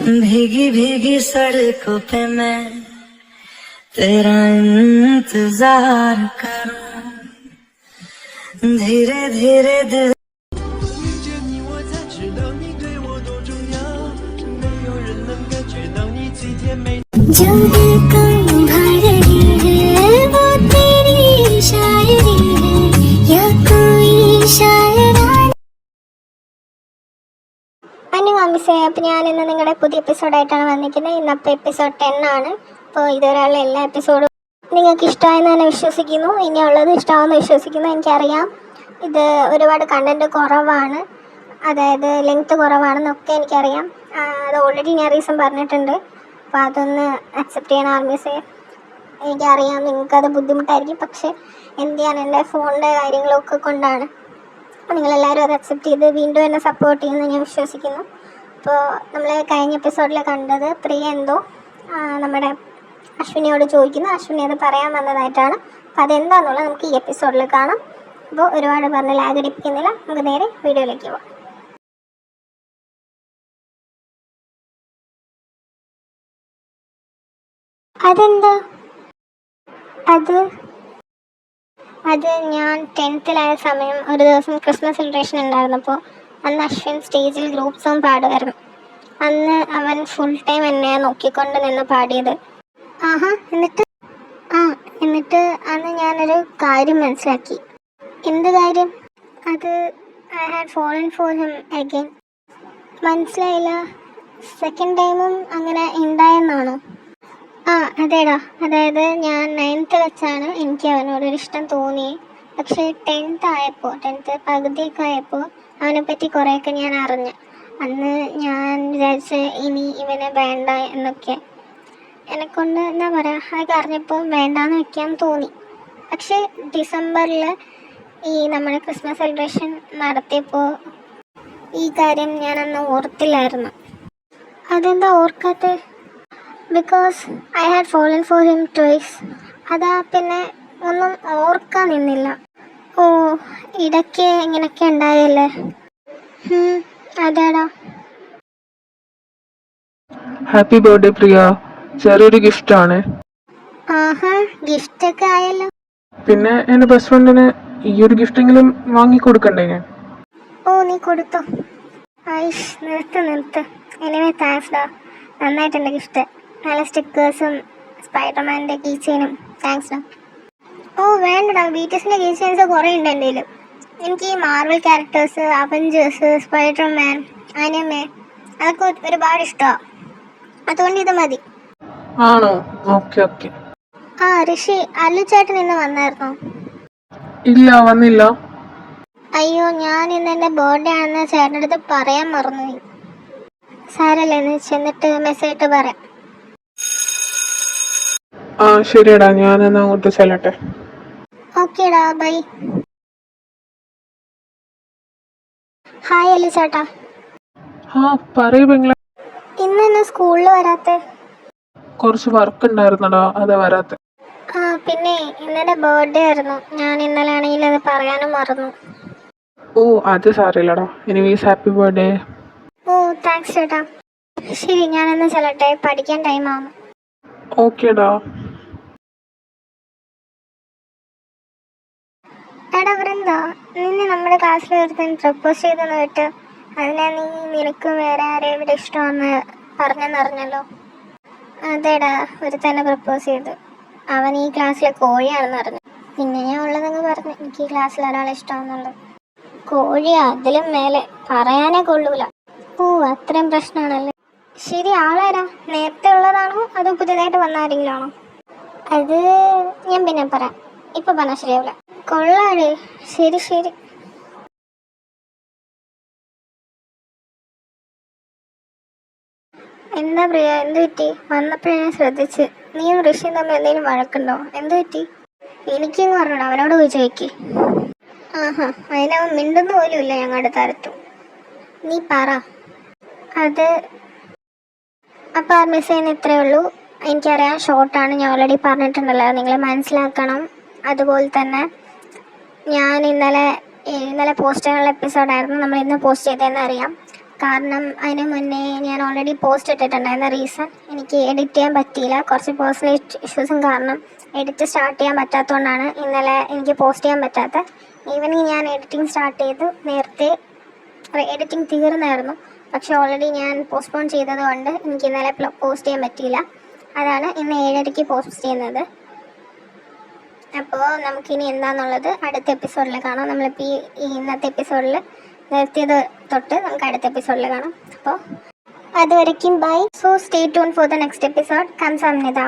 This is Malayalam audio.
भीगी भीगी सड़कों पे मैं तेरा इंतजार करूं, धीरे धीरे दिल जो दिल को भा रही है वो तेरी शायरी है या कोई शायरा. അനുവാമിസേ, അപ്പോൾ ഞാനിന്ന് നിങ്ങളുടെ പുതിയ എപ്പിസോഡായിട്ടാണ് വന്നിരിക്കുന്നത്. ഇന്നപ്പോൾ എപ്പിസോഡ് 10 ആണ്. അപ്പോൾ ഇതുവരെയുള്ള എല്ലാ എപ്പിസോഡും നിങ്ങൾക്ക് ഇഷ്ടമായെന്ന് തന്നെ വിശ്വസിക്കുന്നു. ഇനിയുള്ളത് ഇഷ്ടമാണെന്ന് വിശ്വസിക്കുന്നു. എനിക്കറിയാം ഇത് ഒരുപാട് കണ്ടൻറ്റ് കുറവാണ്, അതായത് ലെങ്ത്ത് കുറവാണെന്നൊക്കെ എനിക്കറിയാം. അത് ഓൾറെഡി ഞാൻ റീസൺ പറഞ്ഞിട്ടുണ്ട്. അപ്പോൾ അതൊന്ന് അക്സെപ്റ്റ് ചെയ്യണം ആർമീസേ. എനിക്കറിയാം നിങ്ങൾക്കത് ബുദ്ധിമുട്ടായിരിക്കും, പക്ഷേ എന്ത് ചെയ്യാൻ, എൻ്റെ ഫോണിൻ്റെ കാര്യങ്ങളൊക്കെ കൊണ്ടാണ്. നിങ്ങളെല്ലാവരും അത് അക്സെപ്റ്റ് ചെയ്ത് വീണ്ടും എന്നെ സപ്പോർട്ട് ചെയ്യുമെന്ന് ഞാൻ വിശ്വസിക്കുന്നു. അപ്പോൾ നമ്മൾ കഴിഞ്ഞ എപ്പിസോഡിൽ കണ്ടത് പ്രിയ എന്തോ നമ്മുടെ അശ്വിനിയോട് ചോദിക്കുന്നു. അശ്വിനി അത് പറയാൻ വന്നതായിട്ടാണ്. അപ്പോൾ അതെന്താണെന്നുള്ളത് നമുക്ക് ഈ എപ്പിസോഡിൽ കാണാം. അപ്പോൾ ഒരുപാട് പറഞ്ഞ് ലാഗ് അടിപ്പിക്കുന്നില്ല, നമുക്ക് നേരെ വീഡിയോയിലേക്ക് പോകാം. അതെന്താ? അത് ഞാൻ 10th സമയം ഒരു ദിവസം ക്രിസ്മസ് സെലിബ്രേഷൻ ഉണ്ടായിരുന്നപ്പോൾ അന്ന് അശ്വിൻ സ്റ്റേജിൽ ഗ്രൂപ്പ് സോങ് പാടുമായിരുന്നു. അന്ന് അവൻ ഫുൾ ടൈം എന്നെ നോക്കിക്കൊണ്ട് നിന്ന് പാടിയത്. ആഹാ, എന്നിട്ട് അന്ന് ഞാനൊരു കാര്യം മനസ്സിലാക്കി. എന്ത് കാര്യം? അത് I had fallen for him again. മനസ്സിലായില്ല. സെക്കൻഡ് ടൈമും അങ്ങനെ ഉണ്ടായെന്നാണോ? അതേടാ, അതായത് ഞാൻ 9th വെച്ചാണ് എനിക്ക് അവനോടൊരു ഇഷ്ടം തോന്നിയത്. പക്ഷേ 10th പകുതിയൊക്കെ ആയപ്പോൾ അവനെപ്പറ്റി കുറേയൊക്കെ ഞാൻ അറിഞ്ഞു. അന്ന് ഞാൻ വിചാരിച്ച് ഇനി ഇവനെ വേണ്ട എന്നൊക്കെ. എന്നെക്കൊണ്ട് എന്താ പറയുക, അതൊക്കെ അറിഞ്ഞപ്പോൾ വേണ്ടാന്ന് വെക്കാൻ തോന്നി. പക്ഷേ ഡിസംബറിൽ ഈ നമ്മുടെ ക്രിസ്മസ് സെലിബ്രേഷൻ നടത്തിയപ്പോൾ ഈ കാര്യം ഞാനന്ന് ഓർത്തില്ലായിരുന്നു. അതെന്താ ഓർക്കാത്തത്? Because I had fallen for him twice. അതാ പിന്നെ ഒന്നും ഓർക്കാൻ നിന്നില്ല. ഓ, ഇടയ്ക്ക് ഇങ്ങനെയൊക്കെ ഉണ്ടായല്ലേ. അതെടാ. ഹാപ്പി ബർത്ത്ഡേ പ്രിയ. ചെറിയൊരു ഗിഫ്റ്റ് ആണ്. ആഹാ, ഗിഫ്റ്റ് ഒക്കെ ആയല്ലോ. പിന്നെ എന്റെ ബെസ്റ്റ് ഫ്രണ്ടിന് ഈ ഒരു ഗിഫ്റ്റെങ്കിലും വാങ്ങിക്കൊടുക്കണ്ടേ ഞാൻ? ഓ, നീ കൊടുത്തോ? ഐഷ്, നിർത്ത്. എനിവേ താങ്ക്സ് ഡാ, നന്നായിട്ടുണ്ട് ഗിഫ്റ്റ്. നല്ല സ്റ്റിക്കേഴ്സും സ്പൈഡർമാൻ്റെ കീ ചെയിനും. താങ്ക്സ് ഡാ. ഓ വേണ്ടടാ, ബിടിഎസിൻ്റെ കീ ചെയിൻസ് കുറേ ഉണ്ട് എൻ്റെ കയ്യിൽ. എനിക്ക് ഈ Marvel characters, Avengers, Spiderman, anime അതൊക്കെ ഒരുപാട് ഇഷ്ടമാണ്. അതുകൊണ്ട് ഇത് മതി. ആണോ? ഓക്കെ. ഋഷി, അല്ലു ചേട്ടൻ ഇന്ന് വന്നായിരുന്നോ? ഇല്ല, വന്നില്ല. അയ്യോ, ഞാൻ ഇന്ന് എൻ്റെ ബർത്ത്ഡേ ആണെന്ന് ചേട്ടൻ്റെ അടുത്ത് പറയാൻ മറന്നുപോയി. സാരല്ലേ, എന്ന് ചെന്നിട്ട് മെസ്സേജ് ഇട്ട് പറയാം. ശരിയടാ, ഞാനെന്നാ അങ്ങോട്ട് ചെല്ലട്ടെ. ഓക്കേടാ, ബൈ. ഹായ് അല്ലു ചേട്ടാ. പറയൂ പെങ്ങളെ. ഇന്ന് സ്കൂളിൽ വരാത്തെ? കുറച്ച് വർക്ക് ഉണ്ടായിരുന്നടാ, അതാ വരാത്തെ. പിന്നെ ഇന്നെൻ്റെ ബർത്ത്ഡേ ആയിരുന്നു. ഞാൻ ഇന്നലെ ആണെങ്കിൽ അത് പറയാനും മറന്നു. ഓ, അത് സാരമില്ലടാ. Anyways happy birthday. ഓ, താങ്ക്സ് ചേട്ടാ. ശരി, ഞാനെന്ന് ചെല്ലട്ടെ, പഠിക്കാൻ ടൈം ആവുന്നു. ഓക്കേടാ. എടാ വൃന്ദ, നിന്നെ നമ്മുടെ ക്ലാസ്സിൽ ഒരുത്തൻ പ്രപ്പോസ് ചെയ്തെന്ന് കേട്ട് അതിനെ നിനക്ക് വേറെ ആരെയും ഇവിടെ ഇഷ്ടമാണെന്ന് പറഞ്ഞെന്നറിഞ്ഞല്ലോ. അതേടാ, ഒരുത്തന്നെ പ്രപ്പോസ് ചെയ്തു. അവൻ ഈ ക്ലാസ്സിലെ കോഴിയാണെന്ന് അറിഞ്ഞു. പിന്നെ ഞാൻ ഉള്ളതെന്ന് പറഞ്ഞു എനിക്ക് ഈ ക്ലാസ്സിൽ ഒരാളെ ഇഷ്ടമാണെന്നുള്ളത്. കോഴിയാ, അതിലും മേലെ പറയാനേ കൊള്ളൂല. ഓ, അത്രയും പ്രശ്നമാണല്ലേ. ശരി, ആളാരാ? നേരത്തെ ഉള്ളതാണോ അതോ പുതിയതായിട്ട് വന്ന ആരെങ്കിലും ആണോ? അത് ഞാൻ പിന്നെ പറയാം, ഇപ്പം പറഞ്ഞാൽ ശരിയാവില്ല. കൊള്ളാടേ. ശരി. എന്താ പ്രിയ, എന്ത് പറ്റി? വന്നപ്പോഴേ ഞാൻ ശ്രദ്ധിച്ച് നീയും ഋഷിയും തമ്മിൽ എന്തെങ്കിലും വഴക്കുണ്ടോ? എന്ത് പറ്റി? എനിക്കെന്ന് പറഞ്ഞോടാ, അവനോട് പോയി ചോദിക്ക്. അതിനവൻ മിണ്ടുന്ന പോലും ഇല്ല ഞങ്ങളുടെ തരത്തും. നീ പറ. അത് അപ്പോൾ ആ മെസ്സേജിന് ഇത്രയേ ഉള്ളൂ. എനിക്കറിയാം ഷോർട്ടാണ്, ഞാൻ ഓൾറെഡി പറഞ്ഞിട്ടുണ്ടല്ലോ, നിങ്ങൾ മനസ്സിലാക്കണം. അതുപോലെ തന്നെ ഞാൻ ഇന്നലെ പോസ്റ്റ് ചെയ്യാനുള്ള എപ്പിസോഡായിരുന്നു നമ്മൾ ഇന്ന് പോസ്റ്റ് ചെയ്തതെന്ന് അറിയാം. കാരണം അതിന് മുന്നേ ഞാൻ ഓൾറെഡി പോസ്റ്റ് ഇട്ടിട്ടുണ്ടായിരുന്ന റീസൺ എനിക്ക് എഡിറ്റ് ചെയ്യാൻ പറ്റിയില്ല. കുറച്ച് പേഴ്സണൽ ഇഷ്യൂസും കാരണം എഡിറ്റ് സ്റ്റാർട്ട് ചെയ്യാൻ പറ്റാത്തതുകൊണ്ടാണ് ഇന്നലെ എനിക്ക് പോസ്റ്റ് ചെയ്യാൻ പറ്റാത്തത്. ഈവനിങ് ഞാൻ എഡിറ്റിംഗ് സ്റ്റാർട്ട് ചെയ്തു. നേരത്തെ എഡിറ്റിംഗ് തീർന്നായിരുന്നു, പക്ഷേ ഓൾറെഡി ഞാൻ പോസ്റ്റ്പോൺ ചെയ്തത് കൊണ്ട് എനിക്ക് ഇന്നലെ പോസ്റ്റ് ചെയ്യാൻ പറ്റിയില്ല. അതാണ് ഇന്ന് 7:30 പോസ്റ്റ് ചെയ്യുന്നത്. അപ്പോൾ നമുക്കിനി എന്താണെന്നുള്ളത് അടുത്ത എപ്പിസോഡിൽ കാണാം. നമ്മളിപ്പോൾ ഈ ഇന്നത്തെ എപ്പിസോഡിൽ നിർത്തിയത് തൊട്ട് നമുക്ക് അടുത്ത എപ്പിസോഡിൽ കാണാം. അപ്പോൾ അതുവരയ്ക്കും bye. So stay tune for the next episode. കംസാംനിദ.